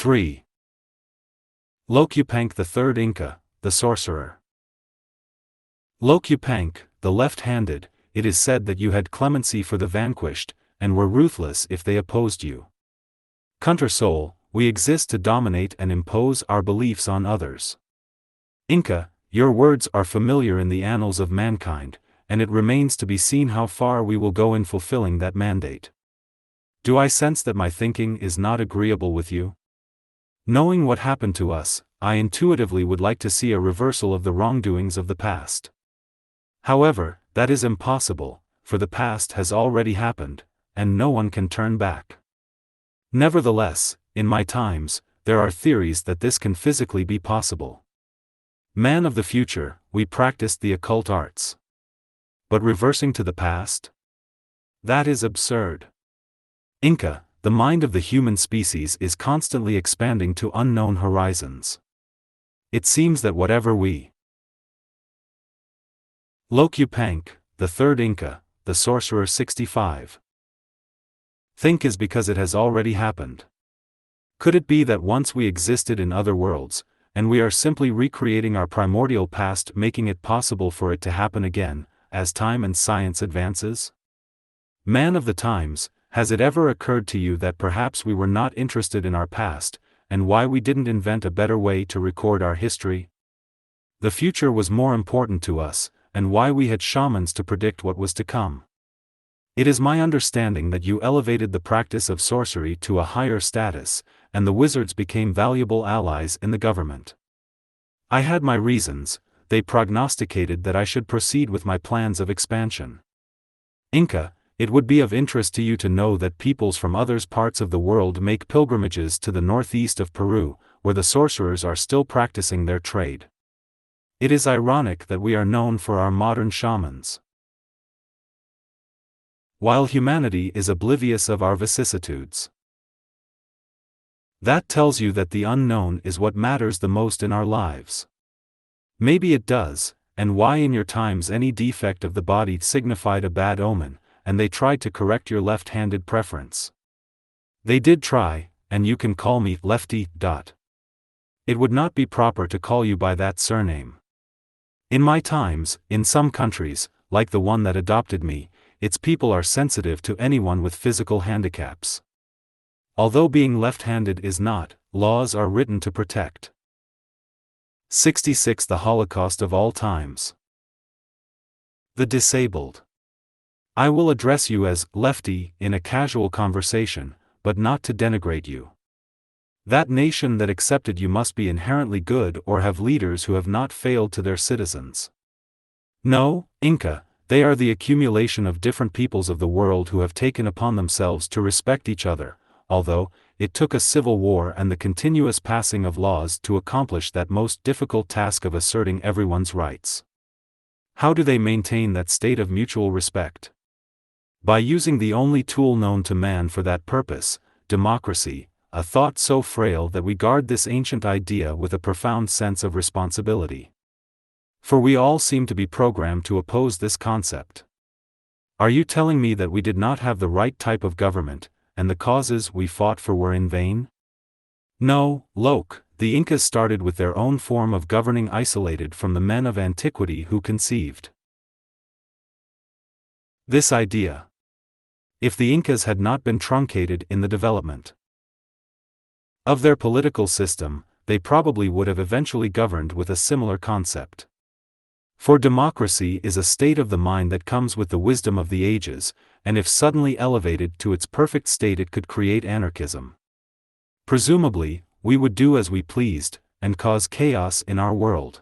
3. LOKupank the Third Inca, the Sorcerer. Lokupank, the left-handed, it is said that you had clemency for the vanquished, and were ruthless if they opposed you. Counter soul, we exist to dominate and impose our beliefs on others. Inka, your words are familiar in the annals of mankind, and it remains to be seen how far we will go in fulfilling that mandate. Do I sense that my thinking is not agreeable with you? Knowing what happened to us, I intuitively would like to see a reversal of the wrongdoings of the past. However, that is impossible, for the past has already happened, and no one can turn back. Nevertheless, in my times, there are theories that this can physically be possible. Man of the future, we practiced the occult arts. But reversing to the past? That is absurd. Inka, the mind of the human species is constantly expanding to unknown horizons. It seems that whatever we LOKupank, the Third Inca, the Sorcerer 65. Think is because it has already happened. Could it be that once we existed in other worlds, and we are simply recreating our primordial past, making it possible for it to happen again, as time and science advances? Man of the times, has it ever occurred to you that perhaps we were not interested in our past, and why we didn't invent a better way to record our history? The future was more important to us, and why we had shamans to predict what was to come. It is my understanding that you elevated the practice of sorcery to a higher status, and the wizards became valuable allies in the government. I had my reasons. They prognosticated that I should proceed with my plans of expansion. Inka, it would be of interest to you to know that peoples from other parts of the world make pilgrimages to the northeast of Peru, where the sorcerers are still practicing their trade. It is ironic that we are known for our modern shamans, while humanity is oblivious of our vicissitudes. That tells you that the unknown is what matters the most in our lives. Maybe it does, and why in your times any defect of the body signified a bad omen, and they tried to correct your left-handed preference. They did try, and you can call me Lefty. It would not be proper to call you by that surname. In my times, in some countries, like the one that adopted me, its people are sensitive to anyone with physical handicaps. Although being left-handed is not, laws are written to protect. 66. The Holocaust of All Times. The disabled. I will address you as Lefty in a casual conversation, but not to denigrate you. That nation that accepted you must be inherently good or have leaders who have not failed to their citizens. No, Inka, they are the accumulation of different peoples of the world who have taken upon themselves to respect each other, although it took a civil war and the continuous passing of laws to accomplish that most difficult task of asserting everyone's rights. How do they maintain that state of mutual respect? By using the only tool known to man for that purpose, democracy, a thought so frail that we guard this ancient idea with a profound sense of responsibility. For we all seem to be programmed to oppose this concept. Are you telling me that we did not have the right type of government, and the causes we fought for were in vain? No, Loke, the Incas started with their own form of governing isolated from the men of antiquity who conceived this idea. If the Incas had not been truncated in the development of their political system, they probably would have eventually governed with a similar concept. For democracy is a state of the mind that comes with the wisdom of the ages, and if suddenly elevated to its perfect state it could create anarchism. Presumably, we would do as we pleased, and cause chaos in our world.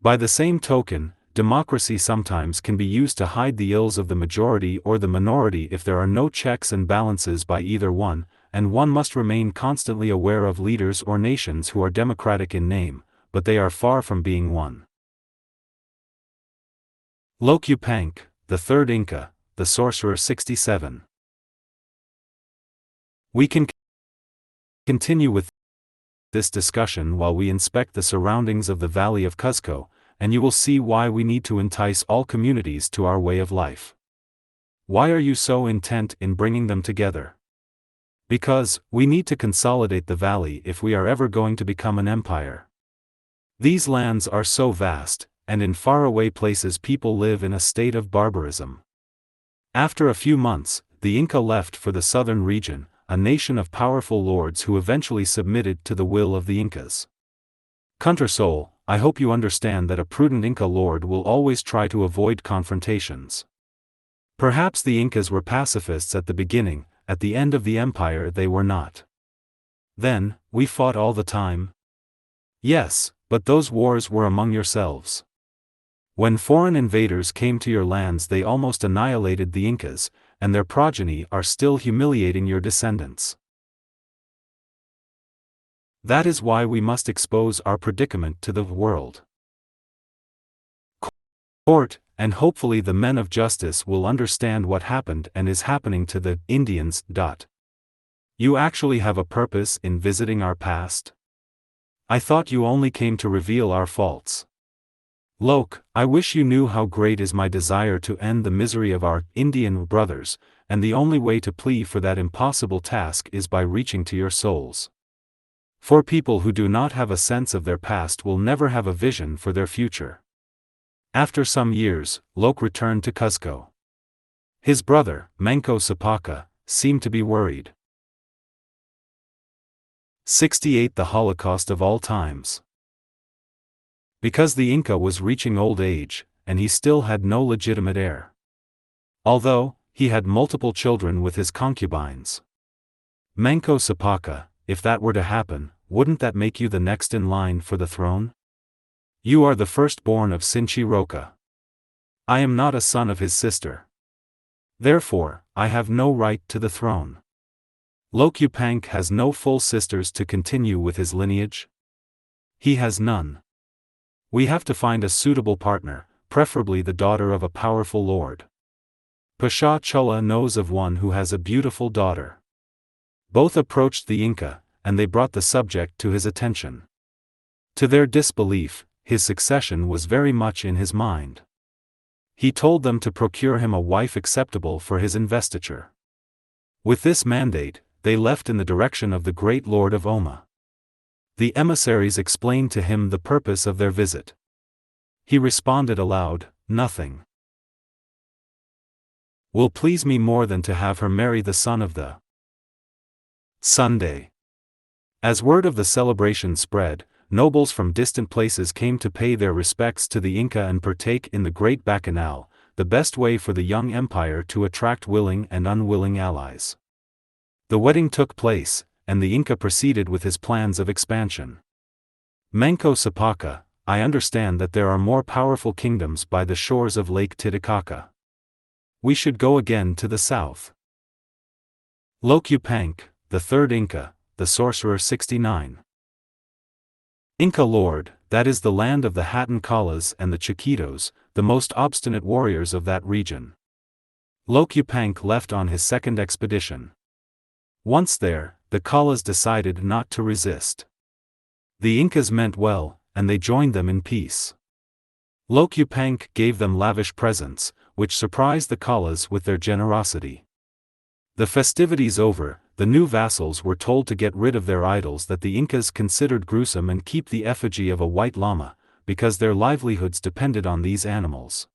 By the same token, democracy sometimes can be used to hide the ills of the majority or the minority if there are no checks and balances by either one, and one must remain constantly aware of leaders or nations who are democratic in name, but they are far from being one. LOKupank, the Third Inca, the Sorcerer 67. We can continue with this discussion while we inspect the surroundings of the Valley of Cuzco, and you will see why we need to entice all communities to our way of life. Why are you so intent in bringing them together? Because, we need to consolidate the valley if we are ever going to become an empire. These lands are so vast, and in faraway places people live in a state of barbarism. After a few months, the Inca left for the southern region, a nation of powerful lords who eventually submitted to the will of the Incas. Countersoul, I hope you understand that a prudent Inca lord will always try to avoid confrontations. Perhaps the Incas were pacifists at the beginning, at the end of the empire they were not. Then, we fought all the time? Yes, but those wars were among yourselves. When foreign invaders came to your lands they almost annihilated the Incas, and their progeny are still humiliating your descendants. That is why we must expose our predicament to the world. Court, and hopefully the men of justice will understand what happened and is happening to the Indians. You actually have a purpose in visiting our past? I thought you only came to reveal our faults. Loke, I wish you knew how great is my desire to end the misery of our Indian brothers, and the only way to plead for that impossible task is by reaching to your souls. For people who do not have a sense of their past will never have a vision for their future. After some years, Loke returned to Cuzco. His brother, Manco Capaca, seemed to be worried. 68 The Holocaust of All Times. Because the Inca was reaching old age, and he still had no legitimate heir. Although, he had multiple children with his concubines. Manco Capaca, if that were to happen, wouldn't that make you the next in line for the throne? You are the firstborn of Sinchi Roca. I am not a son of his sister. Therefore, I have no right to the throne. LOKupank has no full sisters to continue with his lineage. He has none. We have to find a suitable partner, preferably the daughter of a powerful lord. Pasha Chola knows of one who has a beautiful daughter. Both approached the Inca, and they brought the subject to his attention. To their disbelief, his succession was very much in his mind. He told them to procure him a wife acceptable for his investiture. With this mandate, they left in the direction of the great lord of Oma. The emissaries explained to him the purpose of their visit. He responded aloud, "Nothing will please me more than to have her marry the son of the Sunday." As word of the celebration spread, nobles from distant places came to pay their respects to the Inca and partake in the great bacchanal, the best way for the young empire to attract willing and unwilling allies. The wedding took place, and the Inca proceeded with his plans of expansion. Manco Capaca, I understand that there are more powerful kingdoms by the shores of Lake Titicaca. We should go again to the south. LOKupank, the third Inca, the sorcerer 69. Inca Lord, that is the land of the Hatton Kalas and the Chiquitos, the most obstinate warriors of that region. LOKupank left on his second expedition. Once there, the Kalas decided not to resist. The Incas meant well, and they joined them in peace. LOKupank gave them lavish presents, which surprised the Kalas with their generosity. The festivities over, the new vassals were told to get rid of their idols that the Incas considered gruesome and keep the effigy of a white llama, because their livelihoods depended on these animals.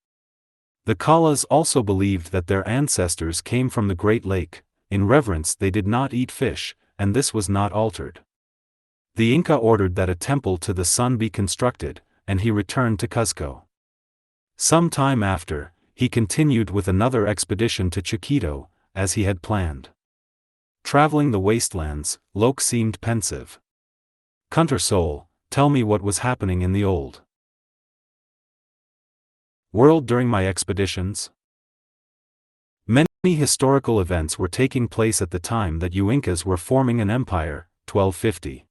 The Kalas also believed that their ancestors came from the Great Lake. In reverence they did not eat fish, and this was not altered. The Inca ordered that a temple to the sun be constructed, and he returned to Cuzco. Some time after, he continued with another expedition to Chiquito, as he had planned. Traveling the wastelands, Loke seemed pensive. Countersoul, tell me what was happening in the old world during my expeditions? Many historical events were taking place at the time that you Incas were forming an empire, 1250.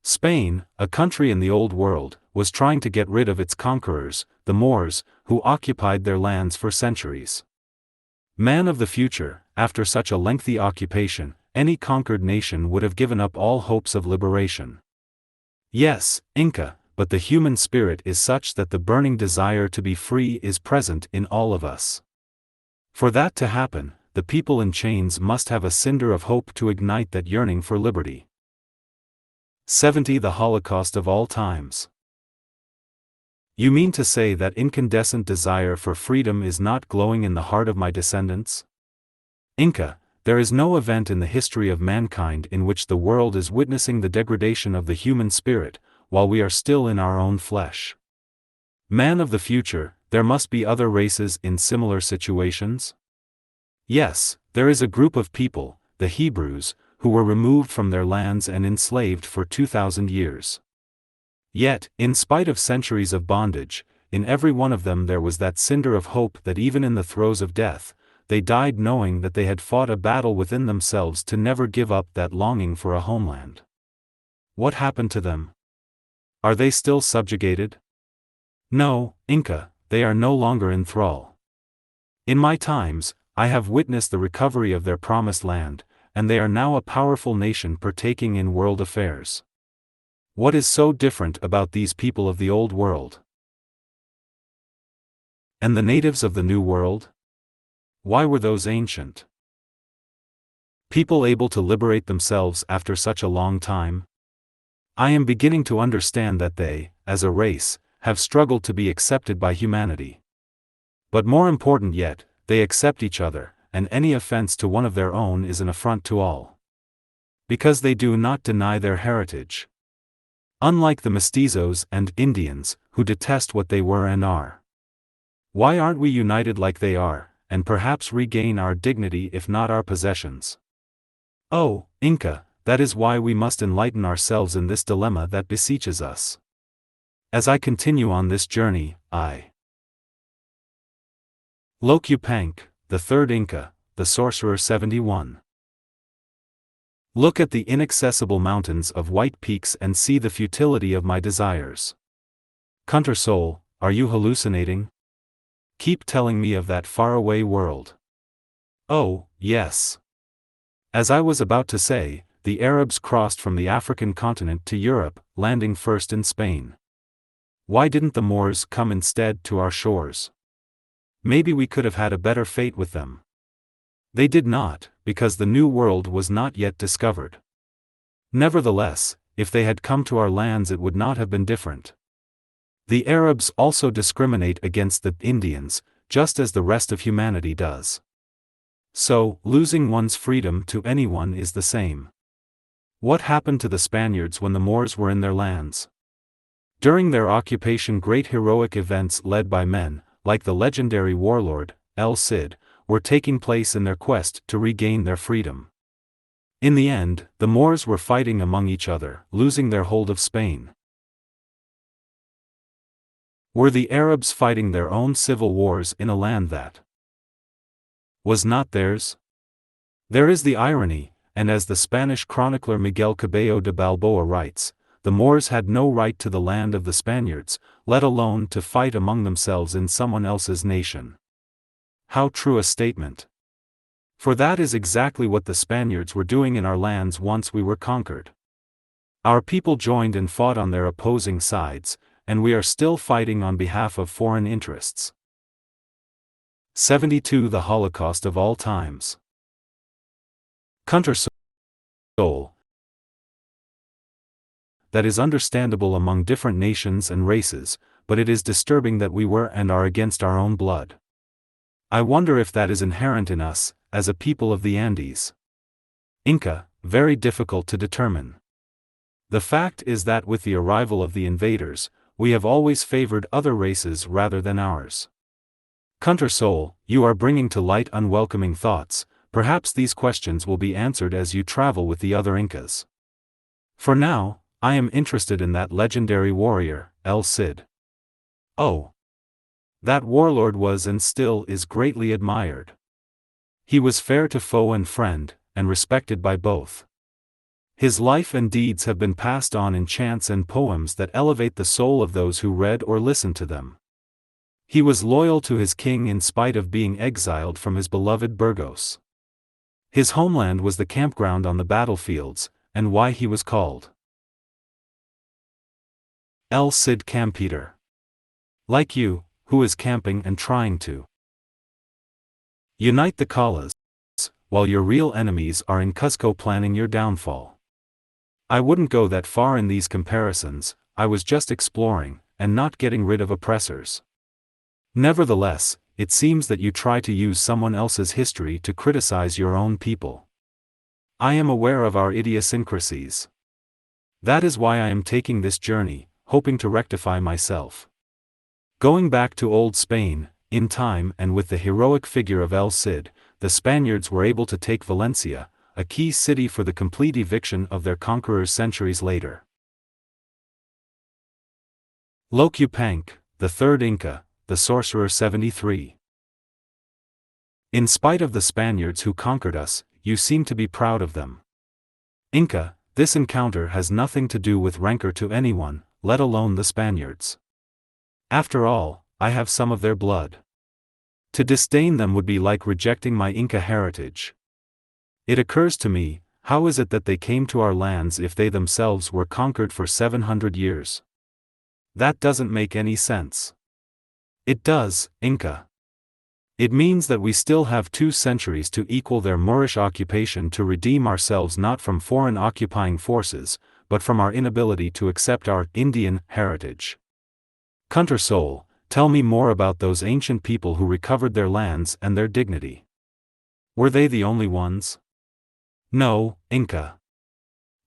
Spain, a country in the Old World, was trying to get rid of its conquerors, the Moors, who occupied their lands for centuries. Man of the future, after such a lengthy occupation, any conquered nation would have given up all hopes of liberation. Yes, Inca, but the human spirit is such that the burning desire to be free is present in all of us. For that to happen, the people in chains must have a cinder of hope to ignite that yearning for liberty. 70. The Holocaust of All Times. You mean to say that incandescent desire for freedom is not glowing in the heart of my descendants? Inka, there is no event in the history of mankind in which the world is witnessing the degradation of the human spirit, while we are still in our own flesh. Man of the future, there must be other races in similar situations? Yes, there is a group of people, the Hebrews, who were removed from their lands and enslaved for 2,000 years. Yet, in spite of centuries of bondage, in every one of them there was that cinder of hope that even in the throes of death, they died knowing that they had fought a battle within themselves to never give up that longing for a homeland. What happened to them? Are they still subjugated? No, Inka, they are no longer in thrall. In my times, I have witnessed the recovery of their promised land, and they are now a powerful nation partaking in world affairs. What is so different about these people of the old world? And the natives of the new world? Why were those ancient people able to liberate themselves after such a long time? I am beginning to understand that they, as a race, have struggled to be accepted by humanity. But more important yet, they accept each other, and any offense to one of their own is an affront to all. Because they do not deny their heritage. Unlike the mestizos and Indians, who detest what they were and are. Why aren't we united like they are, and perhaps regain our dignity if not our possessions? Oh, Inka, that is why we must enlighten ourselves in this dilemma that beseeches us. As I continue on this journey, LOKupank, the third Inca, the sorcerer 71. Look at the inaccessible mountains of white peaks and see the futility of my desires. Kunter soul, are you hallucinating? Keep telling me of that faraway world. Oh, yes. As I was about to say, the Arabs crossed from the African continent to Europe, landing first in Spain. Why didn't the Moors come instead to our shores? Maybe we could have had a better fate with them. They did not, because the New World was not yet discovered. Nevertheless, if they had come to our lands it would not have been different. The Arabs also discriminate against the Indians, just as the rest of humanity does. So, losing one's freedom to anyone is the same. What happened to the Spaniards when the Moors were in their lands? During their occupation great heroic events led by men, like the legendary warlord, El Cid, were taking place in their quest to regain their freedom. In the end, the Moors were fighting among each other, losing their hold of Spain. Were the Arabs fighting their own civil wars in a land that was not theirs? There is the irony, and as the Spanish chronicler Miguel Cabello de Balboa writes, the Moors had no right to the land of the Spaniards, let alone to fight among themselves in someone else's nation. How true a statement! For that is exactly what the Spaniards were doing in our lands once we were conquered. Our people joined and fought on their opposing sides, and we are still fighting on behalf of foreign interests. 72. The Holocaust of All Times. Kunter soul. That is understandable among different nations and races, but it is disturbing that we were and are against our own blood. I wonder if that is inherent in us, as a people of the Andes. Inka, very difficult to determine. The fact is that with the arrival of the invaders, we have always favored other races rather than ours. Kunter soul, you are bringing to light unwelcoming thoughts. Perhaps these questions will be answered as you travel with the other Incas. For now, I am interested in that legendary warrior, El Cid. Oh! That warlord was and still is greatly admired. He was fair to foe and friend, and respected by both. His life and deeds have been passed on in chants and poems that elevate the soul of those who read or listened to them. He was loyal to his king in spite of being exiled from his beloved Burgos. His homeland was the campground on the battlefields, and why he was called El Cid Campeador. Like you, who is camping and trying to unite the Kalas, while your real enemies are in Cuzco planning your downfall. I wouldn't go that far in these comparisons, I was just exploring, and not getting rid of oppressors. Nevertheless, it seems that you try to use someone else's history to criticize your own people. I am aware of our idiosyncrasies. That is why I am taking this journey, hoping to rectify myself. Going back to old Spain, in time and with the heroic figure of El Cid, the Spaniards were able to take Valencia, a key city for the complete eviction of their conquerors centuries later. LOKupank, the Third Inca, the Sorcerer 73. In spite of the Spaniards who conquered us, you seem to be proud of them. Inka, this encounter has nothing to do with rancor to anyone, let alone the Spaniards. After all, I have some of their blood. To disdain them would be like rejecting my Inca heritage. It occurs to me, how is it that they came to our lands if they themselves were conquered for 700 years? That doesn't make any sense. It does, Inka. It means that we still have 2 centuries to equal their Moorish occupation to redeem ourselves not from foreign occupying forces, but from our inability to accept our Indian heritage. Country soul, tell me more about those ancient people who recovered their lands and their dignity. Were they the only ones? No, Inka.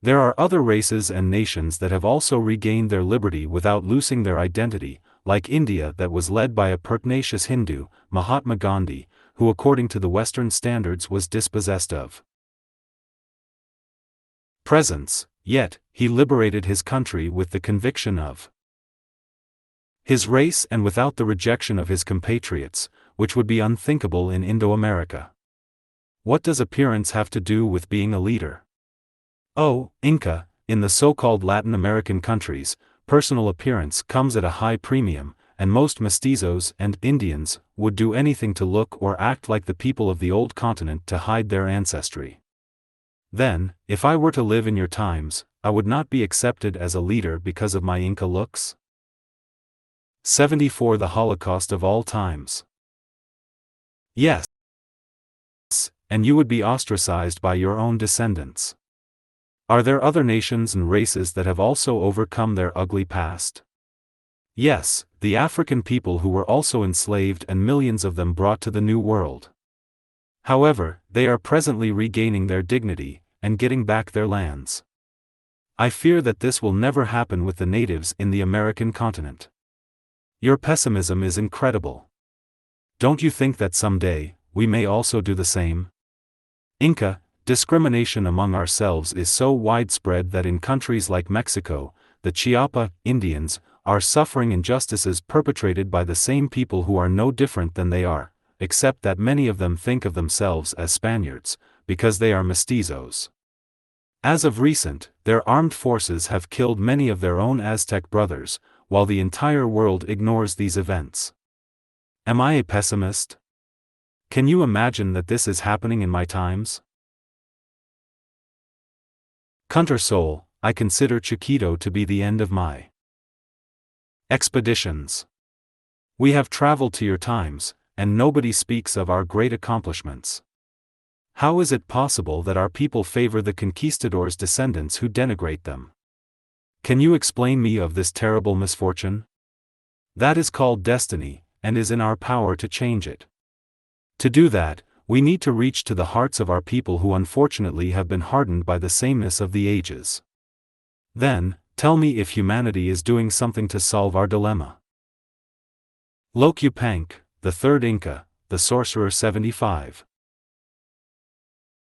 There are other races and nations that have also regained their liberty without losing their identity, like India that was led by a pertinacious Hindu, Mahatma Gandhi, who according to the Western standards was dispossessed of presence, yet, he liberated his country with the conviction of his race and without the rejection of his compatriots, which would be unthinkable in Indo-America. What does appearance have to do with being a leader? Oh, Inka, in the so-called Latin American countries, personal appearance comes at a high premium, and most mestizos and Indians would do anything to look or act like the people of the old continent to hide their ancestry. Then, if I were to live in your times, I would not be accepted as a leader because of my Inca looks? 74 The Holocaust of All Times. Yes. And you would be ostracized by your own descendants. Are there other nations and races that have also overcome their ugly past? Yes, the African people who were also enslaved and millions of them brought to the New World. However, they are presently regaining their dignity, and getting back their lands. I fear that this will never happen with the natives in the American continent. Your pessimism is incredible. Don't you think that someday, we may also do the same? Inka, discrimination among ourselves is so widespread that in countries like Mexico, the Chiapa Indians are suffering injustices perpetrated by the same people who are no different than they are, except that many of them think of themselves as Spaniards, because they are mestizos. As of recent, their armed forces have killed many of their own Aztec brothers, while the entire world ignores these events. Am I a pessimist? Can you imagine that this is happening in my times? Country soul, I consider Chiquito to be the end of my expeditions. We have traveled to your times, and nobody speaks of our great accomplishments. How is it possible that our people favor the conquistadors' descendants who denigrate them? Can you explain me of this terrible misfortune? That is called destiny, and is in our power to change it. To do that, we need to reach to the hearts of our people who unfortunately have been hardened by the sameness of the ages. Then, tell me if humanity is doing something to solve our dilemma. LOKupank, the Third Inca, the Sorcerer 75.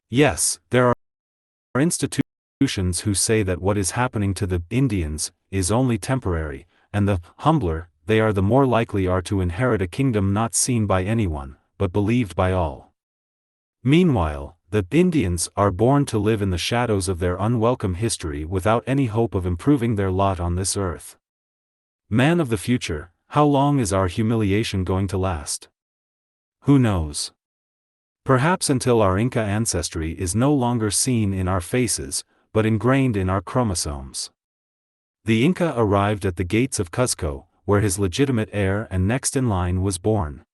Yes, there are institutions who say that what is happening to the Indians is only temporary, and the humbler they are the more likely are to inherit a kingdom not seen by anyone, but believed by all. Meanwhile, the Indians are born to live in the shadows of their unwelcome history without any hope of improving their lot on this earth. Man of the future, how long is our humiliation going to last? Who knows? Perhaps until our Inca ancestry is no longer seen in our faces, but ingrained in our chromosomes. The Inca arrived at the gates of Cuzco, where his legitimate heir and next in line was born.